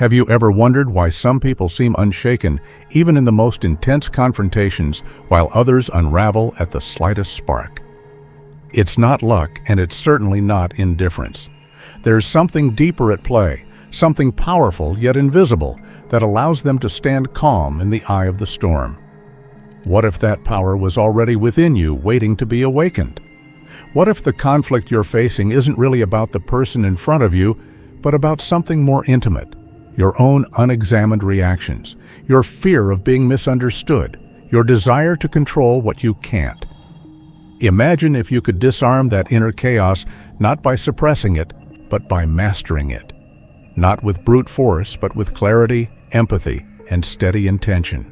Have you ever wondered why some people seem unshaken even in the most intense confrontations, while others unravel at the slightest spark? It's not luck, and it's certainly not indifference. There's something deeper at play, something powerful yet invisible, that allows them to stand calm in the eye of the storm. What if that power was already within you, waiting to be awakened? What if the conflict you're facing isn't really about the person in front of you, but about something more intimate? Your own unexamined reactions, your fear of being misunderstood, your desire to control what you can't. Imagine if you could disarm that inner chaos, not by suppressing it, but by mastering it. Not with brute force, but with clarity, empathy, and steady intention.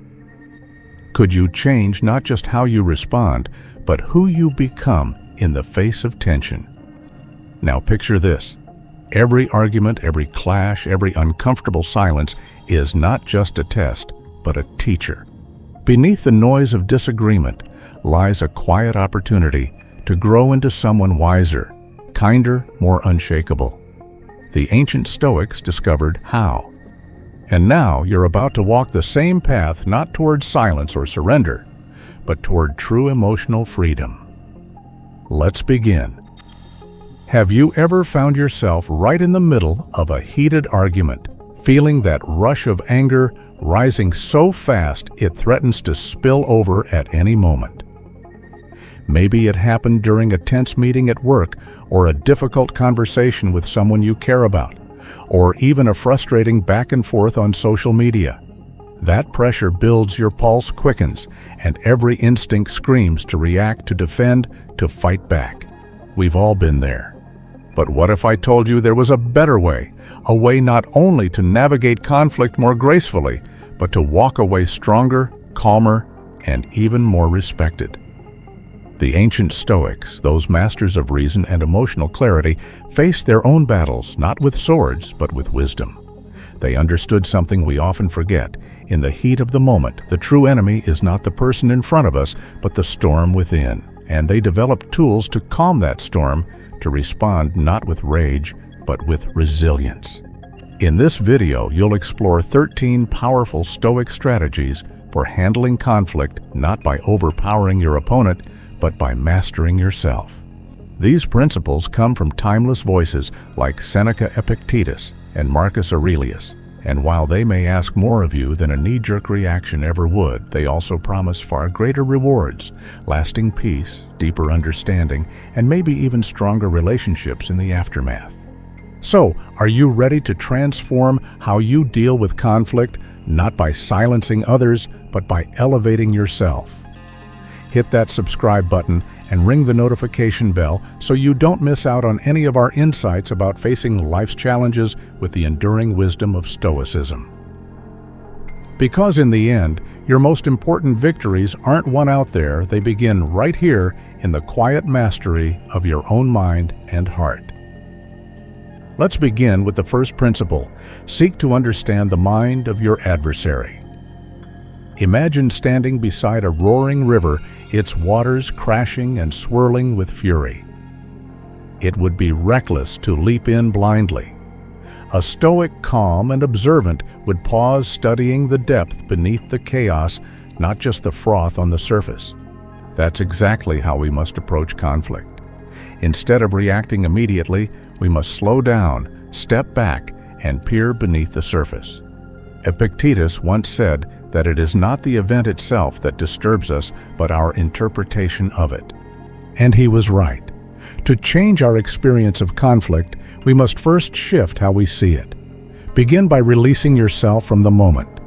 Could you change not just how you respond, but who you become in the face of tension? Now picture this. Every argument, every clash, every uncomfortable silence is not just a test, but a teacher. Beneath the noise of disagreement lies a quiet opportunity to grow into someone wiser, kinder, more unshakable. The ancient Stoics discovered how. And now you're about to walk the same path, not toward silence or surrender, but toward true emotional freedom. Let's begin. Have you ever found yourself right in the middle of a heated argument, feeling that rush of anger rising so fast it threatens to spill over at any moment? Maybe it happened during a tense meeting at work, or a difficult conversation with someone you care about, or even a frustrating back and forth on social media. That pressure builds, your pulse quickens, and every instinct screams to react, to defend, to fight back. We've all been there. But what if I told you there was a better way, a way not only to navigate conflict more gracefully, but to walk away stronger, calmer, and even more respected? The ancient Stoics, those masters of reason and emotional clarity, faced their own battles not with swords, but with wisdom. They understood something we often forget. In the heat of the moment, the true enemy is not the person in front of us, but the storm within. And they developed tools to calm that storm, to respond not with rage, but with resilience. In this video, you'll explore 13 powerful Stoic strategies for handling conflict, not by overpowering your opponent, but by mastering yourself. These principles come from timeless voices like Seneca Epictetus and Marcus Aurelius, and while they may ask more of you than a knee-jerk reaction ever would, they also promise far greater rewards, lasting peace, deeper understanding, and maybe even stronger relationships in the aftermath. So, are you ready to transform how you deal with conflict, not by silencing others, but by elevating yourself? Hit that subscribe button and ring the notification bell so you don't miss out on any of our insights about facing life's challenges with the enduring wisdom of Stoicism. Because in the end, your most important victories aren't won out there, they begin right here in the quiet mastery of your own mind and heart. Let's begin with the first principle. Seek to understand the mind of your adversary. Imagine standing beside a roaring river, its waters crashing and swirling with fury. It would be reckless to leap in blindly. A Stoic, calm and observant, would pause, studying the depth beneath the chaos, not just the froth on the surface. That's exactly how we must approach conflict. Instead of reacting immediately, we must slow down, step back, and peer beneath the surface. Epictetus once said that it is not the event itself that disturbs us, but our interpretation of it. And he was right. To change our experience of conflict, we must first shift how we see it. Begin by releasing yourself from the moment.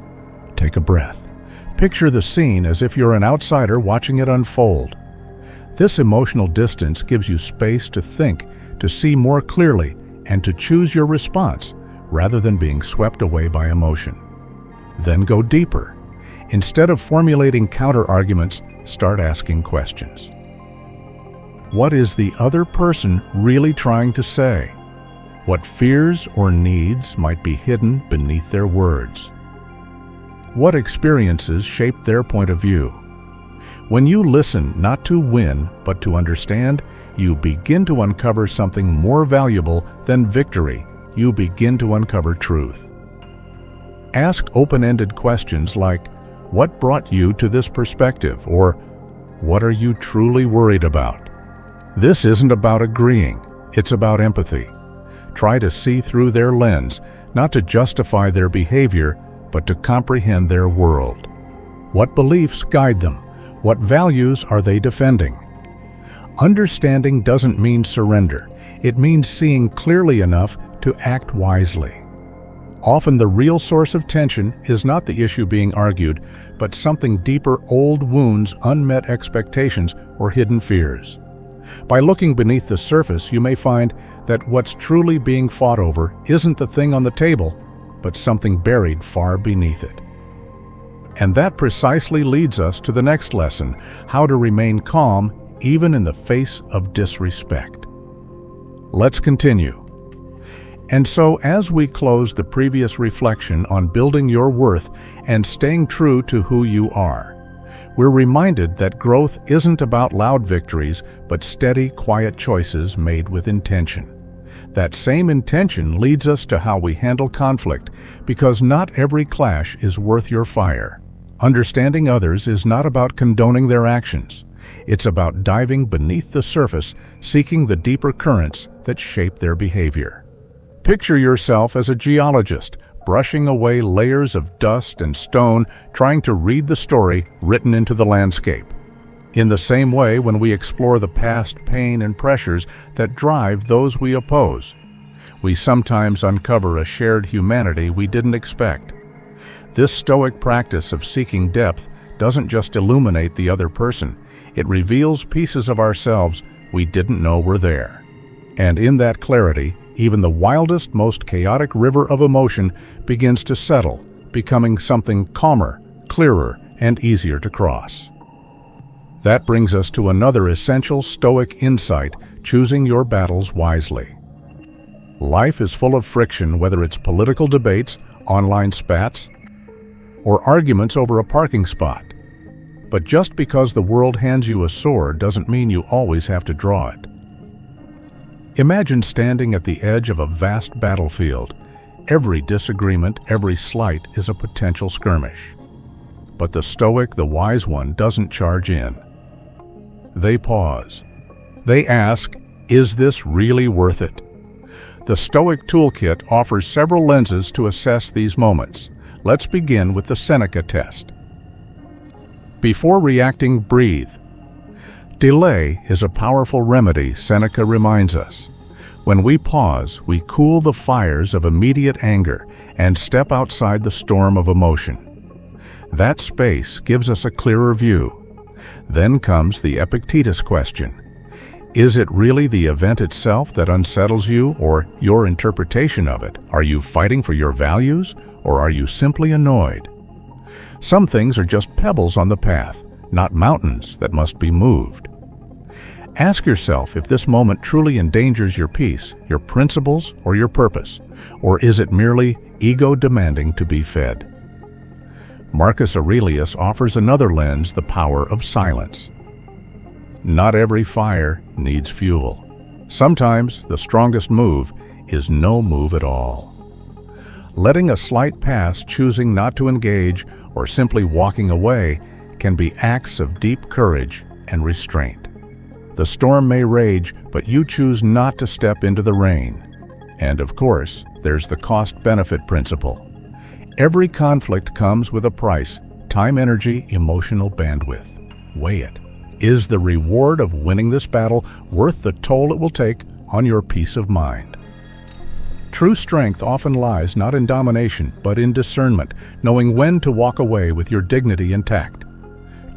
Take a breath. Picture the scene as if you're an outsider watching it unfold. This emotional distance gives you space to think, to see more clearly, and to choose your response, rather than being swept away by emotion. Then go deeper. Instead of formulating counter-arguments, start asking questions. What is the other person really trying to say? What fears or needs might be hidden beneath their words? What experiences shape their point of view? When you listen not to win, but to understand, you begin to uncover something more valuable than victory. You begin to uncover truth. Ask open-ended questions like, what brought you to this perspective? Or, what are you truly worried about? This isn't about agreeing, it's about empathy. Try to see through their lens, not to justify their behavior, but to comprehend their world. What beliefs guide them? What values are they defending? Understanding doesn't mean surrender. It means seeing clearly enough to act wisely. Often the real source of tension is not the issue being argued, but something deeper: old wounds, unmet expectations, or hidden fears. By looking beneath the surface, you may find that what's truly being fought over isn't the thing on the table, but something buried far beneath it. And that precisely leads us to the next lesson: how to remain calm even in the face of disrespect. Let's continue. And so, as we close the previous reflection on building your worth and staying true to who you are, we're reminded that growth isn't about loud victories, but steady, quiet choices made with intention. That same intention leads us to how we handle conflict, because not every clash is worth your fire. Understanding others is not about condoning their actions. It's about diving beneath the surface, seeking the deeper currents that shape their behavior. Picture yourself as a geologist, brushing away layers of dust and stone, trying to read the story written into the landscape. In the same way, when we explore the past pain and pressures that drive those we oppose, we sometimes uncover a shared humanity we didn't expect. This Stoic practice of seeking depth doesn't just illuminate the other person, it reveals pieces of ourselves we didn't know were there. And in that clarity, even the wildest, most chaotic river of emotion begins to settle, becoming something calmer, clearer, and easier to cross. That brings us to another essential Stoic insight: choosing your battles wisely. Life is full of friction, whether it's political debates, online spats, or arguments over a parking spot. But just because the world hands you a sword doesn't mean you always have to draw it. Imagine standing at the edge of a vast battlefield. Every disagreement, every slight is a potential skirmish. But the Stoic, the wise one, doesn't charge in. They pause. They ask, is this really worth it? The Stoic toolkit offers several lenses to assess these moments. Let's begin with the Seneca test. Before reacting, breathe. Delay is a powerful remedy, Seneca reminds us. When we pause, we cool the fires of immediate anger and step outside the storm of emotion. That space gives us a clearer view. Then comes the Epictetus question. Is it really the event itself that unsettles you, or your interpretation of it? Are you fighting for your values, or are you simply annoyed? Some things are just pebbles on the path, not mountains that must be moved. Ask yourself if this moment truly endangers your peace, your principles, or your purpose, or is it merely ego demanding to be fed? Marcus Aurelius offers another lens: the power of silence. Not every fire needs fuel. Sometimes the strongest move is no move at all. Letting a slight pass, choosing not to engage, or simply walking away can be acts of deep courage and restraint. The storm may rage, but you choose not to step into the rain. And of course, there's the cost-benefit principle. Every conflict comes with a price: time, energy, emotional bandwidth. Weigh it. Is the reward of winning this battle worth the toll it will take on your peace of mind? True strength often lies not in domination, but in discernment, knowing when to walk away with your dignity intact.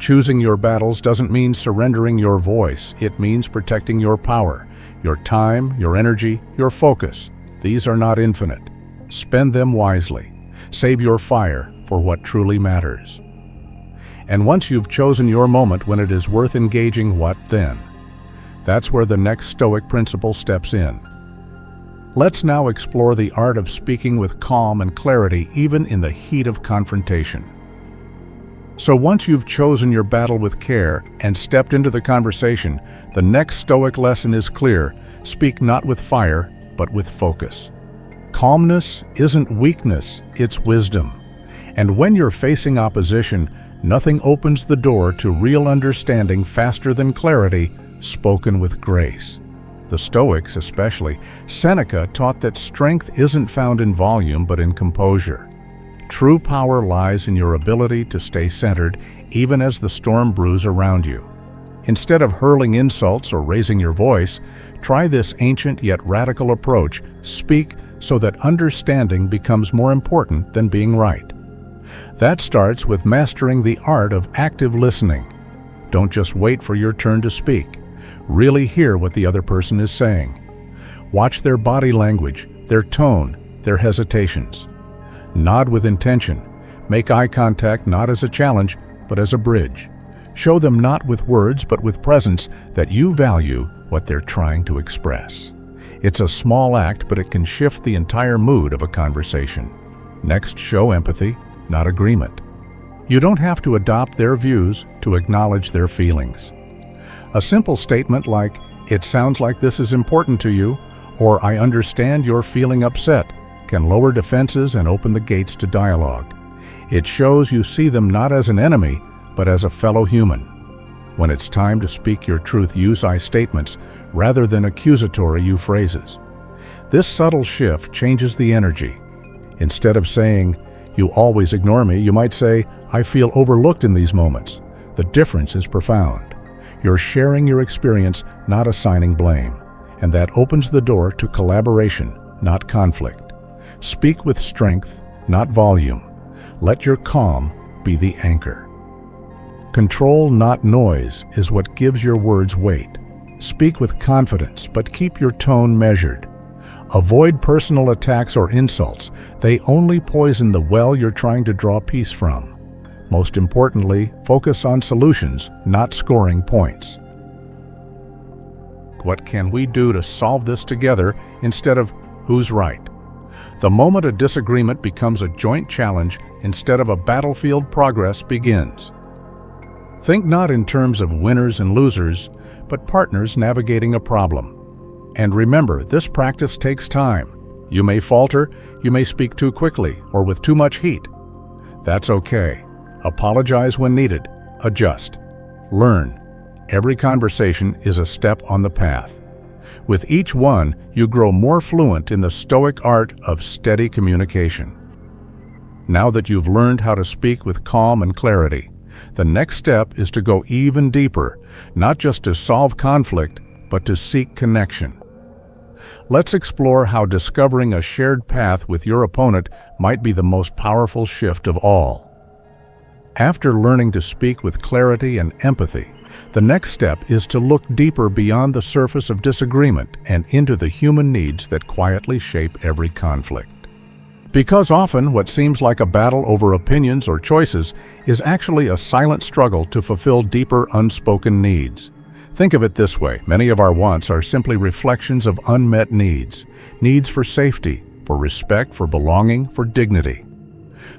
Choosing your battles doesn't mean surrendering your voice. It means protecting your power, your time, your energy, your focus. These are not infinite. Spend them wisely. Save your fire for what truly matters. And once you've chosen your moment when it is worth engaging, what then? That's where the next Stoic principle steps in. Let's now explore the art of speaking with calm and clarity, even in the heat of confrontation. So once you've chosen your battle with care and stepped into the conversation, the next Stoic lesson is clear: speak not with fire, but with focus. Calmness isn't weakness, it's wisdom. And when you're facing opposition, nothing opens the door to real understanding faster than clarity spoken with grace. The Stoics especially, Seneca taught that strength isn't found in volume but in composure. True power lies in your ability to stay centered even as the storm brews around you. Instead of hurling insults or raising your voice, try this ancient yet radical approach. Speak so that understanding becomes more important than being right. That starts with mastering the art of active listening. Don't just wait for your turn to speak. Really hear what the other person is saying. Watch their body language, their tone, their hesitations. Nod with intention. Make eye contact not as a challenge, but as a bridge. Show them not with words, but with presence that you value what they're trying to express. It's a small act, but it can shift the entire mood of a conversation. Next, show empathy, not agreement. You don't have to adopt their views to acknowledge their feelings. A simple statement like, "It sounds like this is important to you," or "I understand you're feeling upset," can lower defenses and open the gates to dialogue. It shows you see them not as an enemy, but as a fellow human. When it's time to speak your truth, use I statements rather than accusatory you phrases. This subtle shift changes the energy. Instead of saying, "You always ignore me," you might say, "I feel overlooked in these moments." The difference is profound. You're sharing your experience, not assigning blame. And that opens the door to collaboration, not conflict. Speak with strength, not volume. Let your calm be the anchor. Control, not noise, is what gives your words weight. Speak with confidence, but keep your tone measured. Avoid personal attacks or insults. They only poison the well you're trying to draw peace from. Most importantly, focus on solutions, not scoring points. What can we do to solve this together instead of who's right? The moment a disagreement becomes a joint challenge instead of a battlefield, progress begins. Think not in terms of winners and losers, but partners navigating a problem. And remember, this practice takes time. You may falter, you may speak too quickly or with too much heat. That's okay. Apologize when needed. Adjust. Learn. Every conversation is a step on the path. With each one, you grow more fluent in the Stoic art of steady communication. Now that you've learned how to speak with calm and clarity, the next step is to go even deeper, not just to solve conflict, but to seek connection. Let's explore how discovering a shared path with your opponent might be the most powerful shift of all. After learning to speak with clarity and empathy, the next step is to look deeper beyond the surface of disagreement and into the human needs that quietly shape every conflict. Because often what seems like a battle over opinions or choices is actually a silent struggle to fulfill deeper unspoken needs. Think of it this way: many of our wants are simply reflections of unmet needs. Needs for safety, for respect, for belonging, for dignity.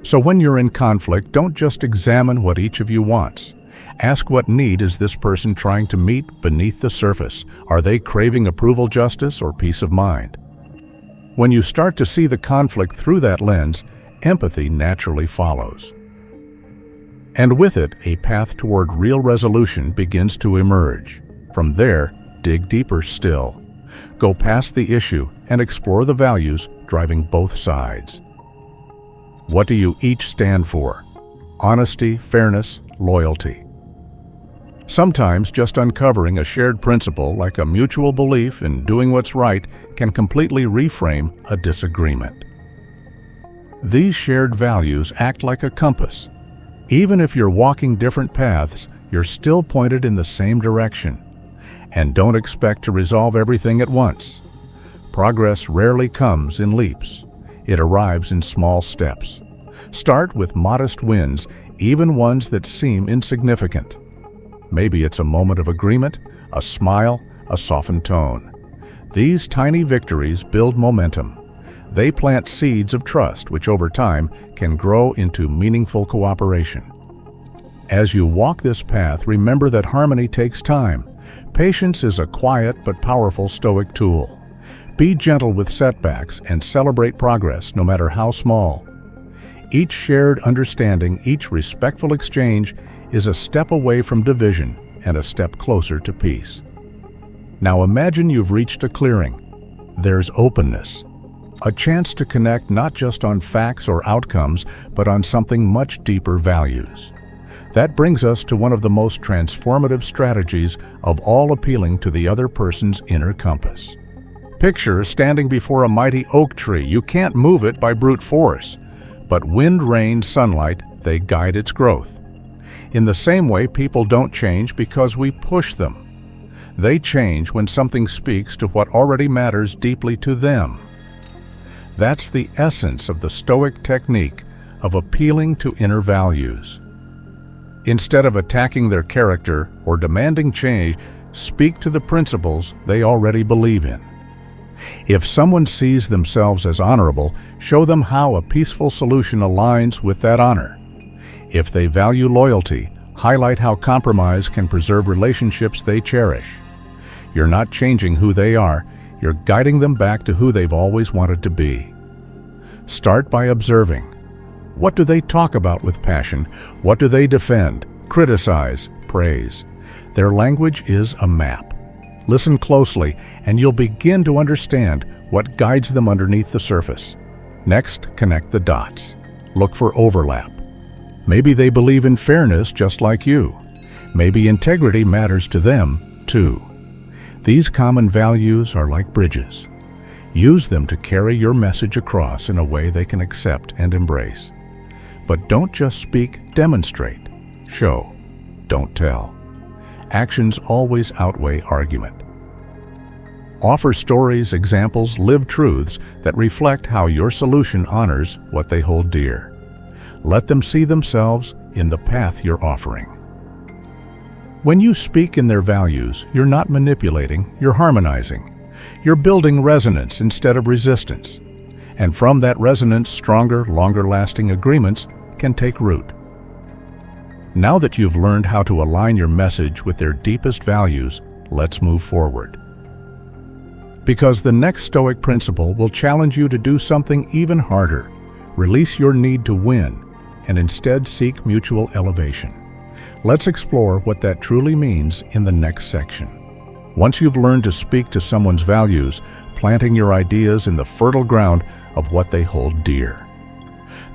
So when you're in conflict, don't just examine what each of you wants. Ask, what need is this person trying to meet beneath the surface? Are they craving approval, justice, or peace of mind? When you start to see the conflict through that lens, empathy naturally follows. And with it, a path toward real resolution begins to emerge. From there, dig deeper still. Go past the issue and explore the values driving both sides. What do you each stand for? Honesty, fairness, loyalty. Sometimes just uncovering a shared principle, like a mutual belief in doing what's right, can completely reframe a disagreement. These shared values act like a compass. Even if you're walking different paths, you're still pointed in the same direction. And don't expect to resolve everything at once. Progress rarely comes in leaps. It arrives in small steps. Start with modest wins, even ones that seem insignificant. Maybe it's a moment of agreement, a smile, a softened tone. These tiny victories build momentum. They plant seeds of trust, which over time can grow into meaningful cooperation. As you walk this path, remember that harmony takes time. Patience is a quiet but powerful Stoic tool. Be gentle with setbacks and celebrate progress, no matter how small. Each shared understanding, each respectful exchange is a step away from division and a step closer to peace. Now imagine you've reached a clearing. There's openness, a chance to connect not just on facts or outcomes, but on something much deeper: values. That brings us to one of the most transformative strategies of all, appealing to the other person's inner compass. Picture standing before a mighty oak tree. You can't move it by brute force, but wind, rain, sunlight, they guide its growth. In the same way, people don't change because we push them. They change when something speaks to what already matters deeply to them. That's the essence of the Stoic technique of appealing to inner values. Instead of attacking their character or demanding change, speak to the principles they already believe in. If someone sees themselves as honorable, show them how a peaceful solution aligns with that honor. If they value loyalty, highlight how compromise can preserve relationships they cherish. You're not changing who they are, you're guiding them back to who they've always wanted to be. Start by observing. What do they talk about with passion? What do they defend, criticize, praise? Their language is a map. Listen closely, and you'll begin to understand what guides them underneath the surface. Next, connect the dots. Look for overlap. Maybe they believe in fairness just like you. Maybe integrity matters to them, too. These common values are like bridges. Use them to carry your message across in a way they can accept and embrace. But don't just speak, demonstrate. Show, don't tell. Actions always outweigh argument. Offer stories, examples, live truths that reflect how your solution honors what they hold dear. Let them see themselves in the path you're offering. When you speak in their values, you're not manipulating, you're harmonizing. You're building resonance instead of resistance. And from that resonance, stronger, longer-lasting agreements can take root. Now that you've learned how to align your message with their deepest values, let's move forward. Because the next Stoic principle will challenge you to do something even harder. Release your need to win and instead seek mutual elevation. Let's explore what that truly means in the next section. Once you've learned to speak to someone's values, planting your ideas in the fertile ground of what they hold dear.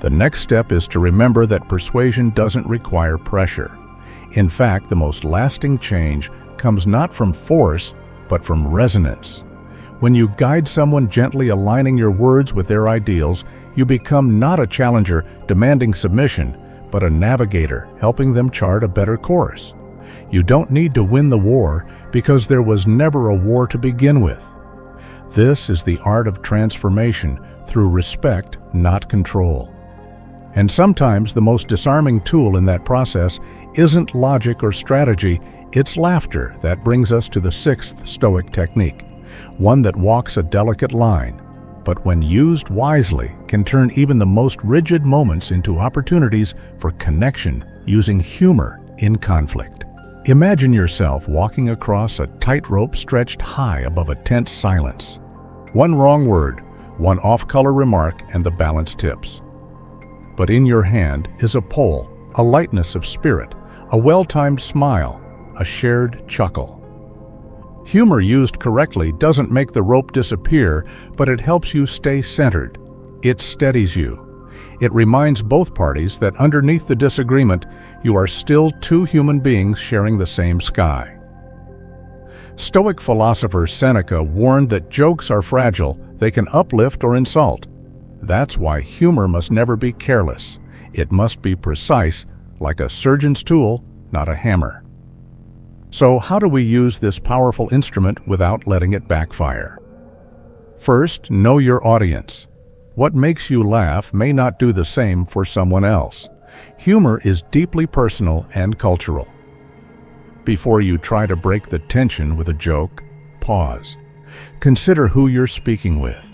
The next step is to remember that persuasion doesn't require pressure. In fact, the most lasting change comes not from force, but from resonance. When you guide someone, gently aligning your words with their ideals, you become not a challenger demanding submission, but a navigator helping them chart a better course. You don't need to win the war because there was never a war to begin with. This is the art of transformation through respect, not control. And sometimes the most disarming tool in that process isn't logic or strategy, it's laughter. That brings us to the sixth Stoic technique, one that walks a delicate line, but when used wisely can turn even the most rigid moments into opportunities for connection using humor in conflict. Imagine yourself walking across a tightrope stretched high above a tense silence. One wrong word, one off-color remark, and the balance tips. But in your hand is a pole, a lightness of spirit, a well-timed smile, a shared chuckle. Humor used correctly doesn't make the rope disappear, but it helps you stay centered. It steadies you. It reminds both parties that underneath the disagreement, you are still two human beings sharing the same sky. Stoic philosopher Seneca warned that jokes are fragile, they can uplift or insult. That's why humor must never be careless. It must be precise, like a surgeon's tool, not a hammer. So how do we use this powerful instrument without letting it backfire? First, know your audience. What makes you laugh may not do the same for someone else. Humor is deeply personal and cultural. Before you try to break the tension with a joke, pause. Consider who you're speaking with.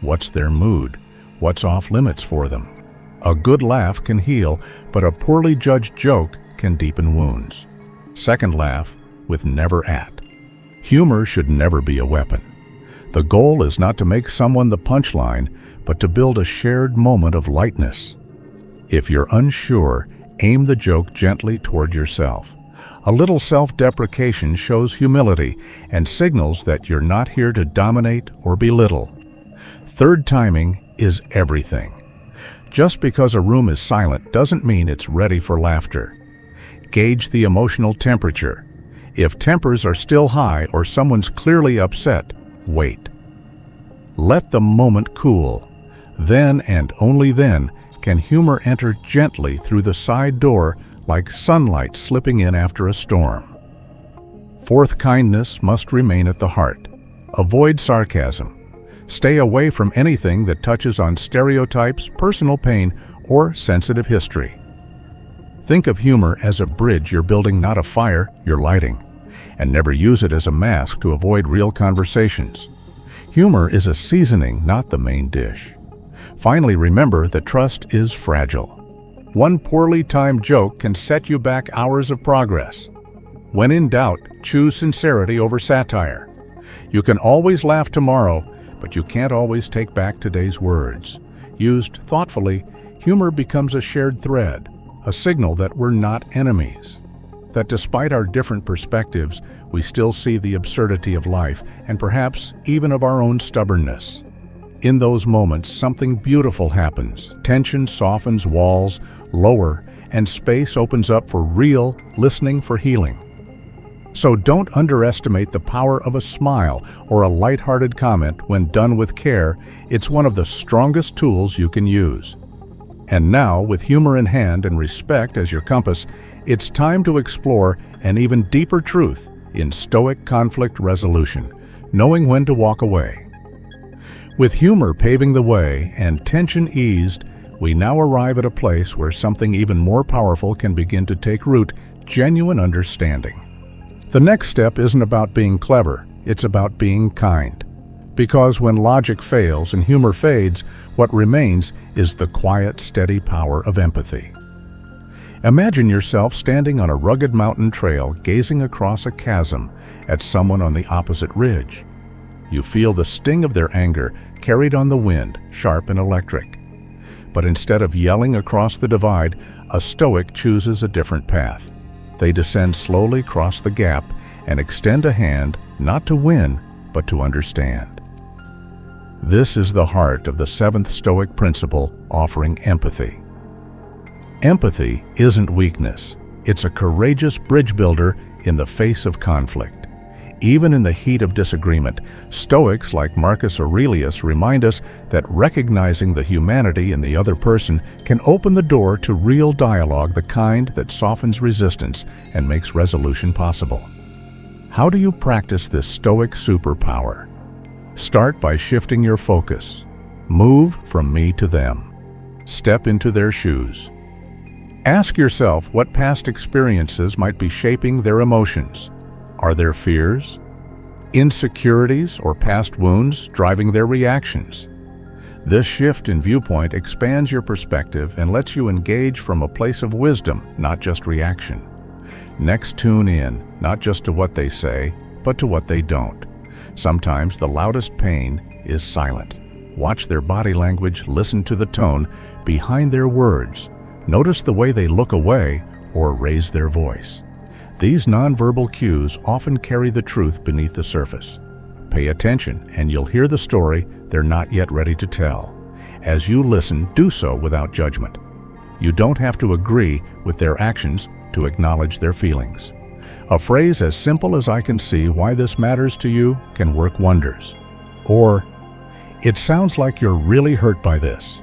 What's their mood? What's off limits for them? A good laugh can heal, but a poorly judged joke can deepen wounds. Second, laugh with never at. Humor should never be a weapon. The goal is not to make someone the punchline, but to build a shared moment of lightness. If you're unsure, aim the joke gently toward yourself. A little self-deprecation shows humility and signals that you're not here to dominate or belittle. Third timing is everything. Just because a room is silent doesn't mean it's ready for laughter. Gauge the emotional temperature. If tempers are still high or someone's clearly upset, wait. Let the moment cool. Then and only then can humor enter gently through the side door like sunlight slipping in after a storm. Fourth, kindness must remain at the heart. Avoid sarcasm. Stay away from anything that touches on stereotypes, personal pain, or sensitive history. Think of humor as a bridge you're building, not a fire you're lighting, and never use it as a mask to avoid real conversations. Humor is a seasoning, not the main dish. Finally, remember that trust is fragile. One poorly timed joke can set you back hours of progress. When in doubt, choose sincerity over satire. You can always laugh tomorrow, but you can't always take back today's words. Used thoughtfully, humor becomes a shared thread, a signal that we're not enemies. That despite our different perspectives, we still see the absurdity of life and perhaps even of our own stubbornness. In those moments, something beautiful happens. Tension softens, walls lower, and space opens up for real listening, for healing. So don't underestimate the power of a smile or a lighthearted comment. When done with care, it's one of the strongest tools you can use. And now, with humor in hand and respect as your compass, it's time to explore an even deeper truth in Stoic conflict resolution, knowing when to walk away. With humor paving the way and tension eased, we now arrive at a place where something even more powerful can begin to take root: genuine understanding. The next step isn't about being clever, it's about being kind. Because when logic fails and humor fades, what remains is the quiet, steady power of empathy. Imagine yourself standing on a rugged mountain trail, gazing across a chasm at someone on the opposite ridge. You feel the sting of their anger carried on the wind, sharp and electric. But instead of yelling across the divide, a Stoic chooses a different path. They descend slowly, cross the gap, and extend a hand, not to win, but to understand. This is the heart of the seventh Stoic principle, offering empathy. Empathy isn't weakness. It's a courageous bridge builder in the face of conflict. Even in the heat of disagreement, Stoics like Marcus Aurelius remind us that recognizing the humanity in the other person can open the door to real dialogue, the kind that softens resistance and makes resolution possible. How do you practice this Stoic superpower? Start by shifting your focus. Move from me to them. Step into their shoes. Ask yourself what past experiences might be shaping their emotions. Are there fears, insecurities, or past wounds driving their reactions? This shift in viewpoint expands your perspective and lets you engage from a place of wisdom, not just reaction. Next, tune in, not just to what they say, but to what they don't. Sometimes the loudest pain is silent. Watch their body language, listen to the tone behind their words. Notice the way they look away or raise their voice. These nonverbal cues often carry the truth beneath the surface. Pay attention and you'll hear the story they're not yet ready to tell. As you listen, do so without judgment. You don't have to agree with their actions to acknowledge their feelings. A phrase as simple as "I can see why this matters to you" can work wonders. Or, "It sounds like you're really hurt by this."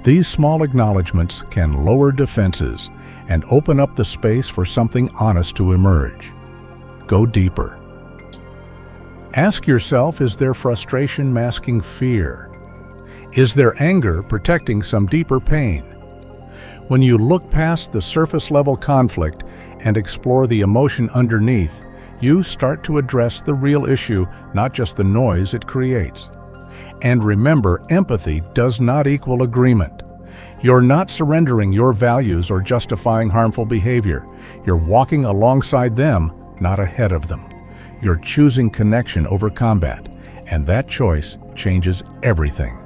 These small acknowledgments can lower defenses and open up the space for something honest to emerge. Go deeper. Ask yourself, is their frustration masking fear? Is their anger protecting some deeper pain? When you look past the surface-level conflict and explore the emotion underneath, you start to address the real issue, not just the noise it creates. And remember, empathy does not equal agreement. You're not surrendering your values or justifying harmful behavior. You're walking alongside them, not ahead of them. You're choosing connection over combat, and that choice changes everything.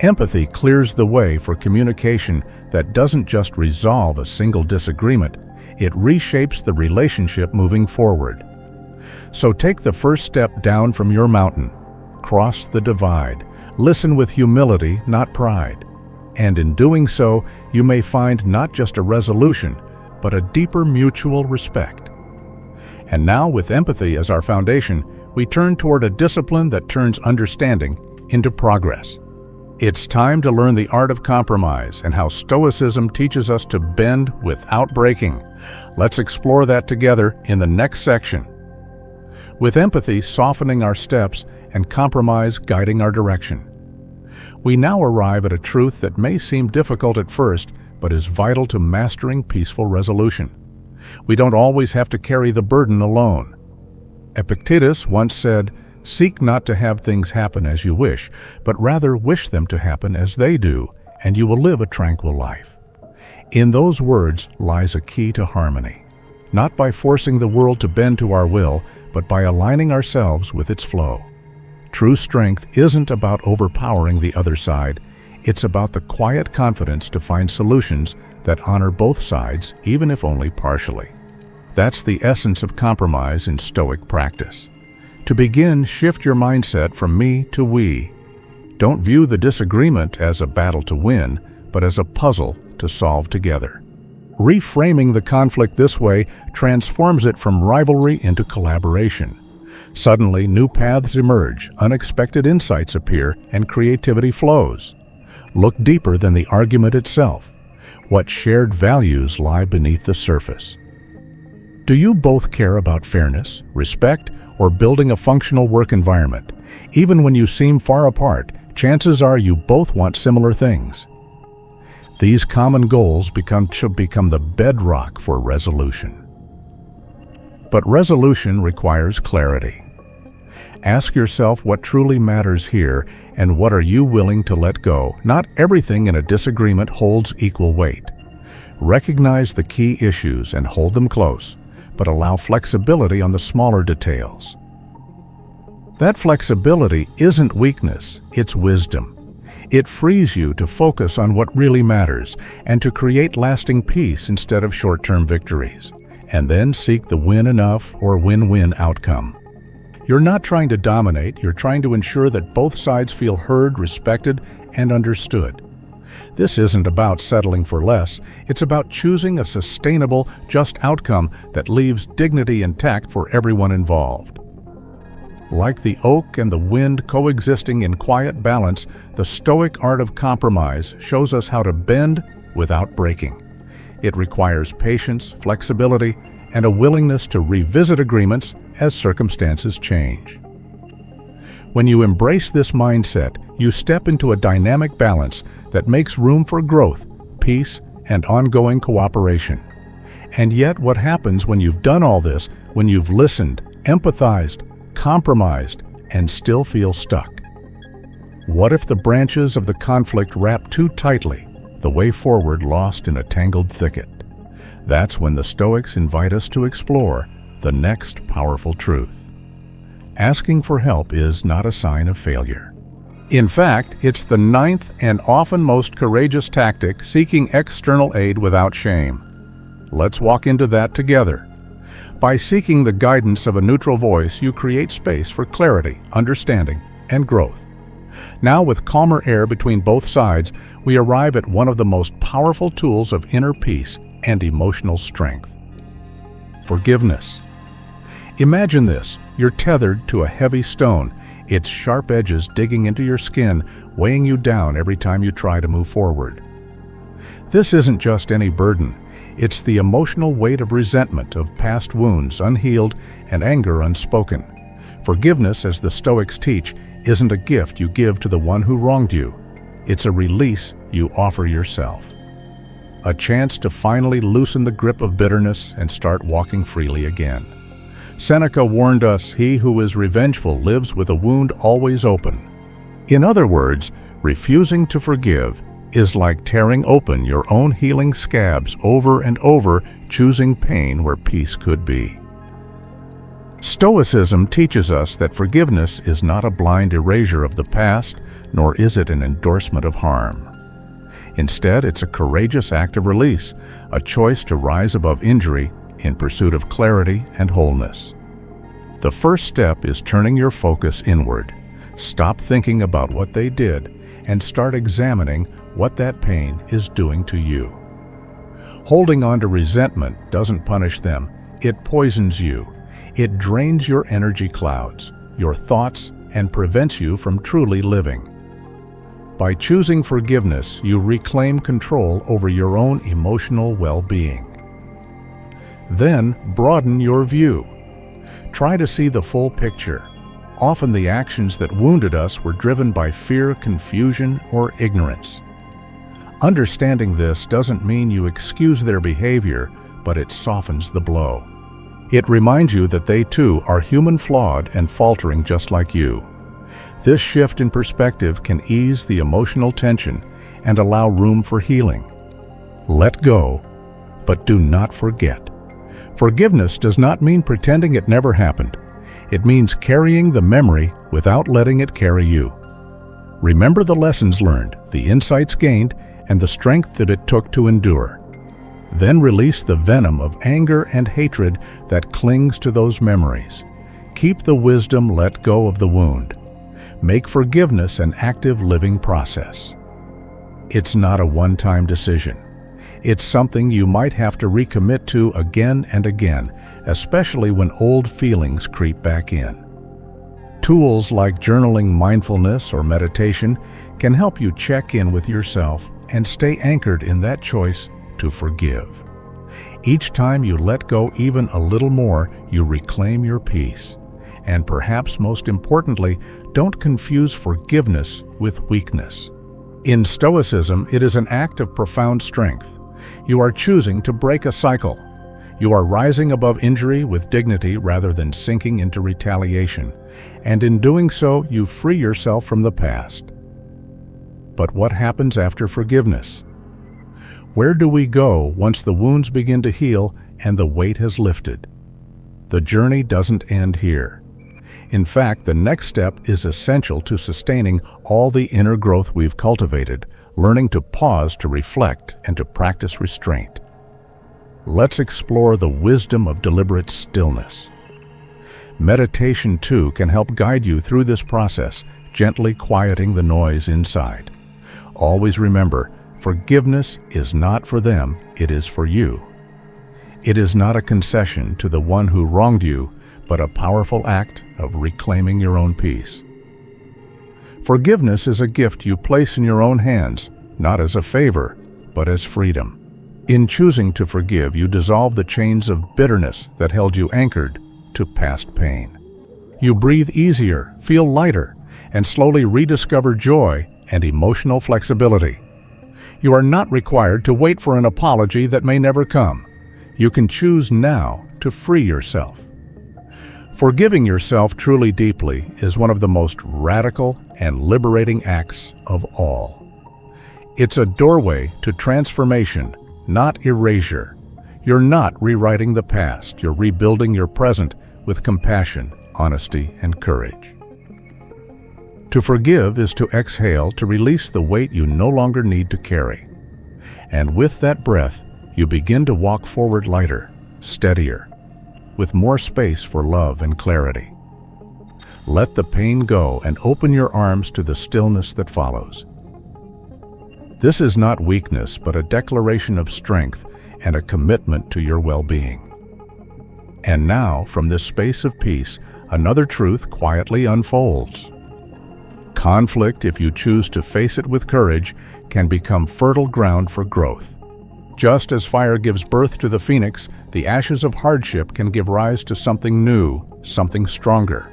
Empathy clears the way for communication that doesn't just resolve a single disagreement, it reshapes the relationship moving forward. So take the first step down from your mountain. Cross the divide. Listen with humility, not pride. And in doing so, you may find not just a resolution, but a deeper mutual respect. And now, with empathy as our foundation, we turn toward a discipline that turns understanding into progress. It's time to learn the art of compromise and how Stoicism teaches us to bend without breaking. Let's explore that together in the next section. With empathy softening our steps and compromise guiding our direction. We now arrive at a truth that may seem difficult at first, but is vital to mastering peaceful resolution. We don't always have to carry the burden alone. Epictetus once said, "Seek not to have things happen as you wish, but rather wish them to happen as they do, and you will live a tranquil life." In those words lies a key to harmony, not by forcing the world to bend to our will, but by aligning ourselves with its flow. True strength isn't about overpowering the other side, it's about the quiet confidence to find solutions that honor both sides, even if only partially. That's the essence of compromise in Stoic practice. To begin, shift your mindset from me to we. Don't view the disagreement as a battle to win, but as a puzzle to solve together. Reframing the conflict this way transforms it from rivalry into collaboration. Suddenly, new paths emerge, unexpected insights appear, and creativity flows. Look deeper than the argument itself. What shared values lie beneath the surface? Do you both care about fairness, respect, or building a functional work environment? Even when you seem far apart, chances are you both want similar things. These common goals should become the bedrock for resolution. But resolution requires clarity. Ask yourself what truly matters here and what are you willing to let go. Not everything in a disagreement holds equal weight. Recognize the key issues and hold them close, but allow flexibility on the smaller details. That flexibility isn't weakness, it's wisdom. It frees you to focus on what really matters and to create lasting peace instead of short-term victories, and then seek the win enough or win-win outcome. You're not trying to dominate, you're trying to ensure that both sides feel heard, respected, and understood. This isn't about settling for less, it's about choosing a sustainable, just outcome that leaves dignity intact for everyone involved. Like the oak and the wind coexisting in quiet balance, the Stoic art of compromise shows us how to bend without breaking. It requires patience, flexibility, and a willingness to revisit agreements as circumstances change. When you embrace this mindset, you step into a dynamic balance that makes room for growth, peace, and ongoing cooperation. And yet, what happens when you've done all this, when you've listened, empathized, compromised, and still feel stuck? What if the branches of the conflict wrap too tightly, the way forward lost in a tangled thicket? That's when the Stoics invite us to explore the next powerful truth. Asking for help is not a sign of failure. In fact, it's the ninth and often most courageous tactic, seeking external aid without shame. Let's walk into that together. By seeking the guidance of a neutral voice, you create space for clarity, understanding, and growth. Now, with calmer air between both sides, we arrive at one of the most powerful tools of inner peace and emotional strength: forgiveness. Imagine this: you're tethered to a heavy stone, its sharp edges digging into your skin, weighing you down every time you try to move forward. This isn't just any burden. It's the emotional weight of resentment, of past wounds unhealed and anger unspoken. Forgiveness, as the Stoics teach, isn't a gift you give to the one who wronged you. It's a release you offer yourself. A chance to finally loosen the grip of bitterness and start walking freely again. Seneca warned us, "He who is revengeful lives with a wound always open." In other words, refusing to forgive is like tearing open your own healing scabs over and over, choosing pain where peace could be. Stoicism teaches us that forgiveness is not a blind erasure of the past, nor is it an endorsement of harm. Instead, it's a courageous act of release, a choice to rise above injury in pursuit of clarity and wholeness. The first step is turning your focus inward. Stop thinking about what they did and start examining what that pain is doing to you. Holding on to resentment doesn't punish them, it poisons you. It drains your energy clouds, your thoughts, and prevents you from truly living. By choosing forgiveness, you reclaim control over your own emotional well-being. Then, broaden your view. Try to see the full picture. Often the actions that wounded us were driven by fear, confusion, or ignorance. Understanding this doesn't mean you excuse their behavior, but it softens the blow. It reminds you that they too are human, flawed, and faltering just like you. This shift in perspective can ease the emotional tension and allow room for healing. Let go, but do not forget. Forgiveness does not mean pretending it never happened. It means carrying the memory without letting it carry you. Remember the lessons learned, the insights gained, and the strength that it took to endure. Then release the venom of anger and hatred that clings to those memories. Keep the wisdom, let go of the wound. Make forgiveness an active living process. It's not a one-time decision. It's something you might have to recommit to again and again, especially when old feelings creep back in. Tools like journaling, mindfulness, or meditation can help you check in with yourself and stay anchored in that choice to forgive. Each time you let go even a little more, you reclaim your peace. And perhaps most importantly, don't confuse forgiveness with weakness. In Stoicism, it is an act of profound strength. You are choosing to break a cycle. You are rising above injury with dignity rather than sinking into retaliation. And in doing so, you free yourself from the past. But what happens after forgiveness? Where do we go once the wounds begin to heal and the weight has lifted? The journey doesn't end here. In fact, the next step is essential to sustaining all the inner growth we've cultivated, learning to pause to reflect and to practice restraint. Let's explore the wisdom of deliberate stillness. Meditation, too, can help guide you through this process, gently quieting the noise inside. Always remember, forgiveness is not for them, it is for you. It is not a concession to the one who wronged you, but a powerful act of reclaiming your own peace. Forgiveness is a gift you place in your own hands, not as a favor, but as freedom. In choosing to forgive, you dissolve the chains of bitterness that held you anchored to past pain. You breathe easier, feel lighter, and slowly rediscover joy and emotional flexibility. You are not required to wait for an apology that may never come. You can choose now to free yourself. Forgiving yourself truly deeply is one of the most radical and liberating acts of all. It's a doorway to transformation, not erasure. You're not rewriting the past, you're rebuilding your present with compassion, honesty, and courage. To forgive is to exhale, to release the weight you no longer need to carry. And with that breath, you begin to walk forward lighter, steadier, with more space for love and clarity. Let the pain go and open your arms to the stillness that follows. This is not weakness, but a declaration of strength and a commitment to your well-being. And now, from this space of peace, another truth quietly unfolds. Conflict, if you choose to face it with courage, can become fertile ground for growth. Just as fire gives birth to the phoenix, the ashes of hardship can give rise to something new, something stronger.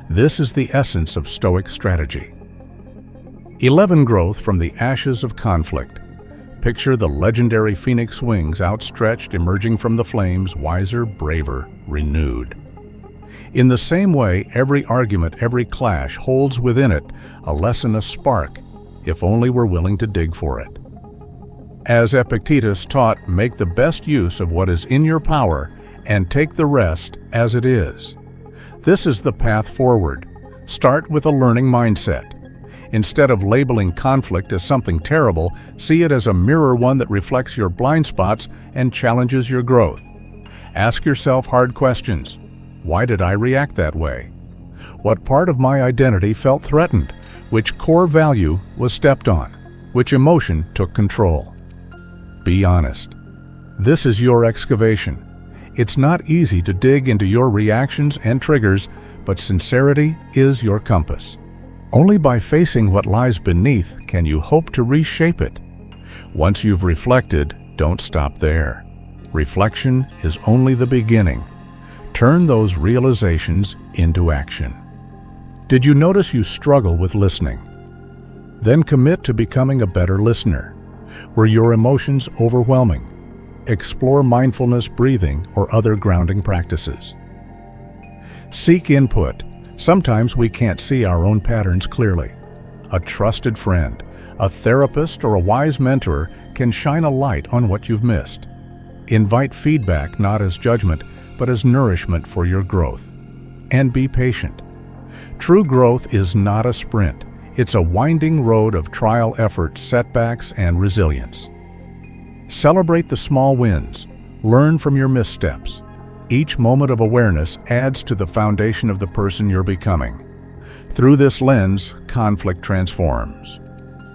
This is the essence of Stoic strategy. 11 Growth from the ashes of conflict. Picture the legendary phoenix wings outstretched, emerging from the flames, wiser, braver, renewed. In the same way, every argument, every clash holds within it a lesson, a spark, if only we're willing to dig for it. As Epictetus taught, make the best use of what is in your power and take the rest as it is. This is the path forward. Start with a learning mindset. Instead of labeling conflict as something terrible, see it as a mirror, one that reflects your blind spots and challenges your growth. Ask yourself hard questions. Why did I react that way? What part of my identity felt threatened? Which core value was stepped on? Which emotion took control? Be honest. This is your excavation. It's not easy to dig into your reactions and triggers, but sincerity is your compass. Only by facing what lies beneath can you hope to reshape it. Once you've reflected, don't stop there. Reflection is only the beginning. Turn those realizations into action. Did you notice you struggle with listening? Then commit to becoming a better listener. Were your emotions overwhelming? Explore mindfulness, breathing, or other grounding practices. Seek input. Sometimes we can't see our own patterns clearly. A trusted friend, a therapist, or a wise mentor can shine a light on what you've missed. Invite feedback not as judgment, but as nourishment for your growth. And be patient. True growth is not a sprint. It's a winding road of trial, effort, setbacks, and resilience. Celebrate the small wins. Learn from your missteps. Each moment of awareness adds to the foundation of the person you're becoming. Through this lens, conflict transforms.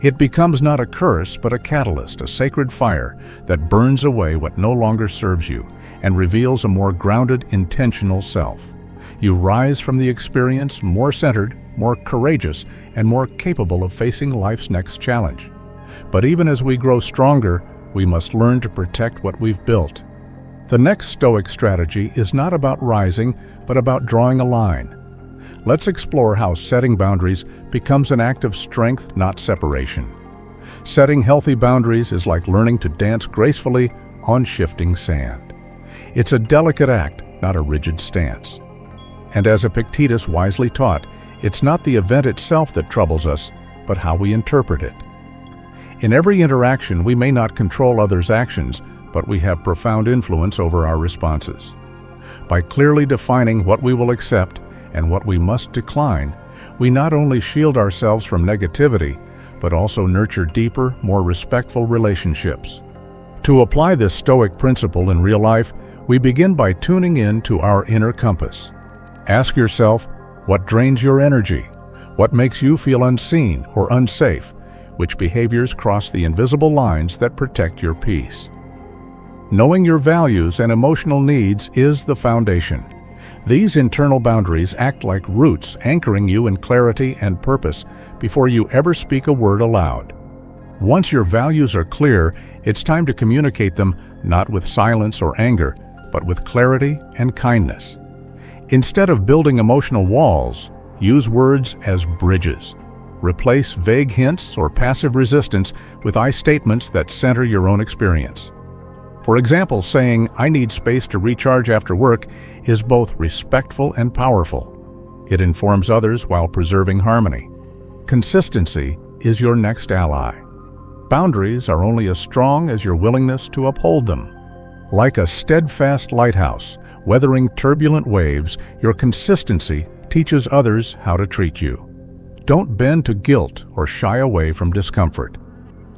It becomes not a curse, but a catalyst, a sacred fire that burns away what no longer serves you and reveals a more grounded, intentional self. You rise from the experience more centered, more courageous, and more capable of facing life's next challenge. But even as we grow stronger, we must learn to protect what we've built. The next Stoic strategy is not about rising, but about drawing a line. Let's explore how setting boundaries becomes an act of strength, not separation. Setting healthy boundaries is like learning to dance gracefully on shifting sand. It's a delicate act, not a rigid stance. And as Epictetus wisely taught, it's not the event itself that troubles us, but how we interpret it. In every interaction, we may not control others' actions, but we have profound influence over our responses. By clearly defining what we will accept and what we must decline, we not only shield ourselves from negativity, but also nurture deeper, more respectful relationships. To apply this Stoic principle in real life, we begin by tuning in to our inner compass. Ask yourself, what drains your energy? What makes you feel unseen or unsafe? Which behaviors cross the invisible lines that protect your peace? Knowing your values and emotional needs is the foundation. These internal boundaries act like roots anchoring you in clarity and purpose before you ever speak a word aloud. Once your values are clear, it's time to communicate them not with silence or anger, but with clarity and kindness. Instead of building emotional walls, use words as bridges. Replace vague hints or passive resistance with I statements that center your own experience. For example, saying, "I need space to recharge after work," is both respectful and powerful. It informs others while preserving harmony. Consistency is your next ally. Boundaries are only as strong as your willingness to uphold them. Like a steadfast lighthouse, weathering turbulent waves, your consistency teaches others how to treat you. Don't bend to guilt or shy away from discomfort.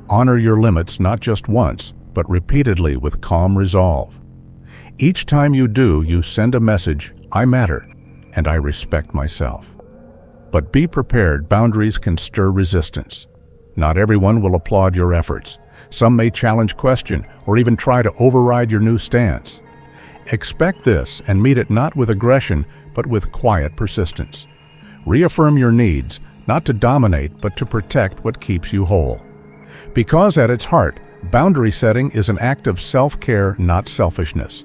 Honor your limits not just once, but repeatedly with calm resolve. Each time you do, you send a message, "I matter, and I respect myself." But be prepared, boundaries can stir resistance. Not everyone will applaud your efforts. Some may challenge, question, or even try to override your new stance. Expect this and meet it not with aggression, but with quiet persistence. Reaffirm your needs, not to dominate, but to protect what keeps you whole. Because at its heart, boundary setting is an act of self-care, not selfishness.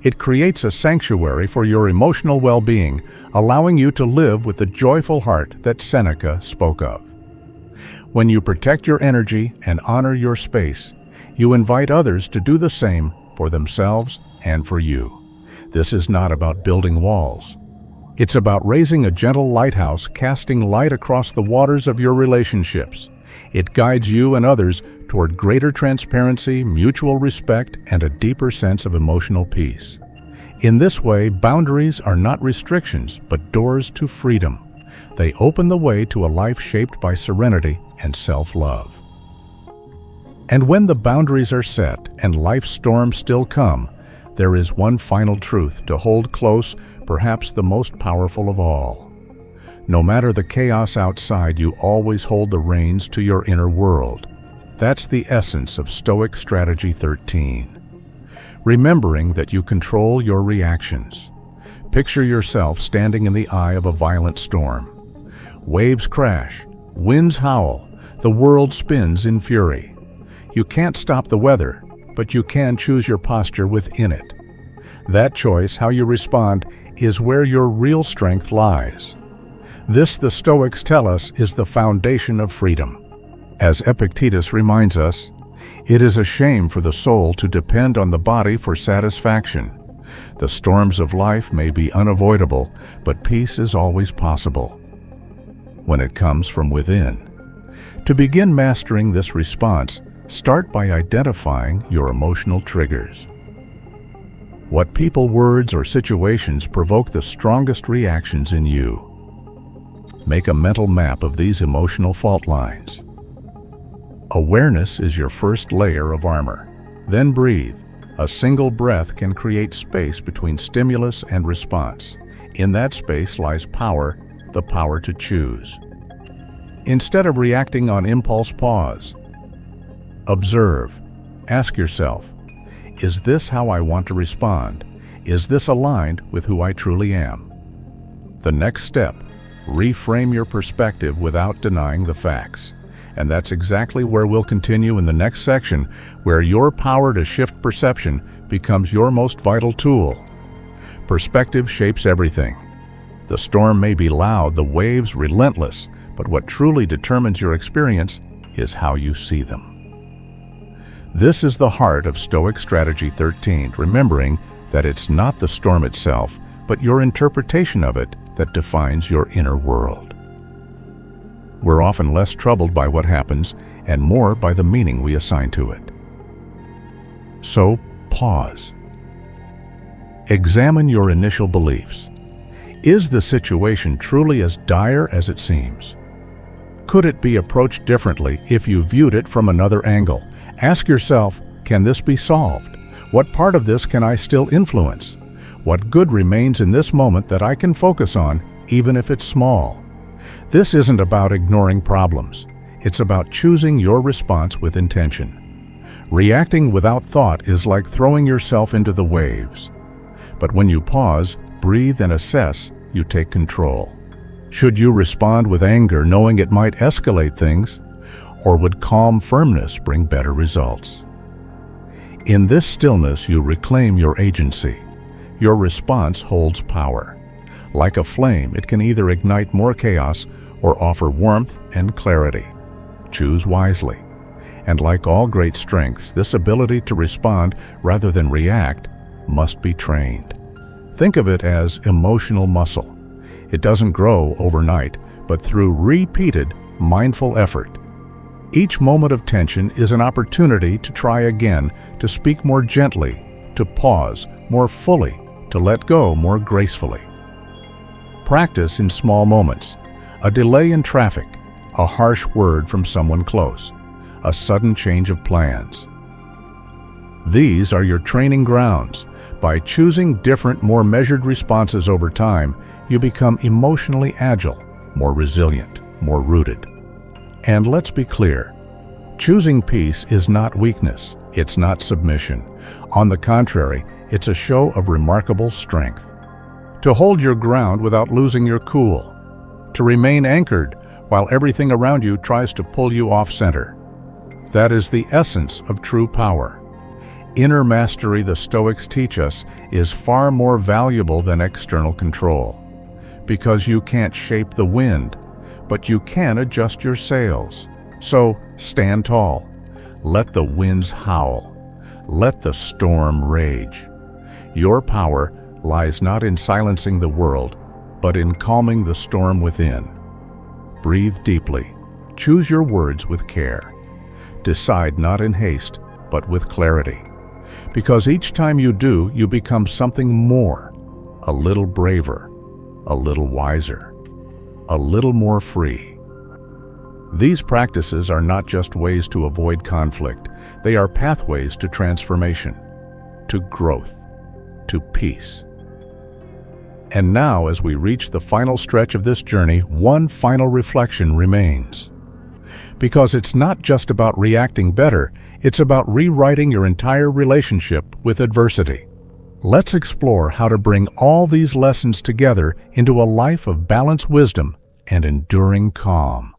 It creates a sanctuary for your emotional well-being, allowing you to live with the joyful heart that Seneca spoke of. When you protect your energy and honor your space, you invite others to do the same for themselves and for you. This is not about building walls. It's about raising a gentle lighthouse, casting light across the waters of your relationships. It guides you and others toward greater transparency, mutual respect, and a deeper sense of emotional peace. In this way, boundaries are not restrictions, but doors to freedom. They open the way to a life shaped by serenity and self-love. And when the boundaries are set and life's storms still come, there is one final truth to hold close, perhaps the most powerful of all. No matter the chaos outside, you always hold the reins to your inner world. That's the essence of Stoic Strategy 13. Remembering that you control your reactions. Picture yourself standing in the eye of a violent storm. Waves crash, winds howl, the world spins in fury. You can't stop the weather, but you can choose your posture within it. That choice, how you respond, is where your real strength lies. This, the Stoics tell us, is the foundation of freedom. As Epictetus reminds us, it is a shame for the soul to depend on the body for satisfaction. The storms of life may be unavoidable, but peace is always possible when it comes from within. To begin mastering this response, start by identifying your emotional triggers. What people, words, or situations provoke the strongest reactions in you? Make a mental map of these emotional fault lines. Awareness is your first layer of armor. Then breathe. A single breath can create space between stimulus and response. In that space lies power, the power to choose. Instead of reacting on impulse, pause. Observe. Ask yourself, is this how I want to respond? Is this aligned with who I truly am? The next step, reframe your perspective without denying the facts. And that's exactly where we'll continue in the next section, where your power to shift perception becomes your most vital tool. Perspective shapes everything. The storm may be loud, the waves relentless, but what truly determines your experience is how you see them. This is the heart of Stoic Strategy 13, remembering that it's not the storm itself, but your interpretation of it that defines your inner world. We're often less troubled by what happens and more by the meaning we assign to it. So, pause. Examine your initial beliefs. Is the situation truly as dire as it seems? Could it be approached differently if you viewed it from another angle? Ask yourself, can this be solved? What part of this can I still influence? What good remains in this moment that I can focus on, even if it's small? This isn't about ignoring problems. It's about choosing your response with intention. Reacting without thought is like throwing yourself into the waves. But when you pause, breathe, and assess, you take control. Should you respond with anger, knowing it might escalate things, or would calm firmness bring better results? In this stillness, you reclaim your agency. Your response holds power. Like a flame, it can either ignite more chaos or offer warmth and clarity. Choose wisely. And like all great strengths, this ability to respond rather than react must be trained. Think of it as emotional muscle. It doesn't grow overnight, but through repeated, mindful effort. Each moment of tension is an opportunity to try again, to speak more gently, to pause more fully, to let go more gracefully. Practice in small moments. A delay in traffic, a harsh word from someone close, a sudden change of plans. These are your training grounds. By choosing different, more measured responses over time, you become emotionally agile, more resilient, more rooted. And let's be clear, choosing peace is not weakness, it's not submission. On the contrary, it's a show of remarkable strength. To hold your ground without losing your cool. To remain anchored while everything around you tries to pull you off center. That is the essence of true power. Inner mastery, the Stoics teach us, is far more valuable than external control. Because you can't shape the wind, but you can adjust your sails. So stand tall. Let the winds howl. Let the storm rage. Your power lies not in silencing the world, but in calming the storm within. Breathe deeply. Choose your words with care. Decide not in haste, but with clarity. Because each time you do, you become something more, a little braver, a little wiser, a little more free. These practices are not just ways to avoid conflict, they are pathways to transformation, to growth, to peace. And now, as we reach the final stretch of this journey, one final reflection remains. Because it's not just about reacting better, it's about rewriting your entire relationship with adversity. Let's explore how to bring all these lessons together into a life of balanced wisdom and enduring calm.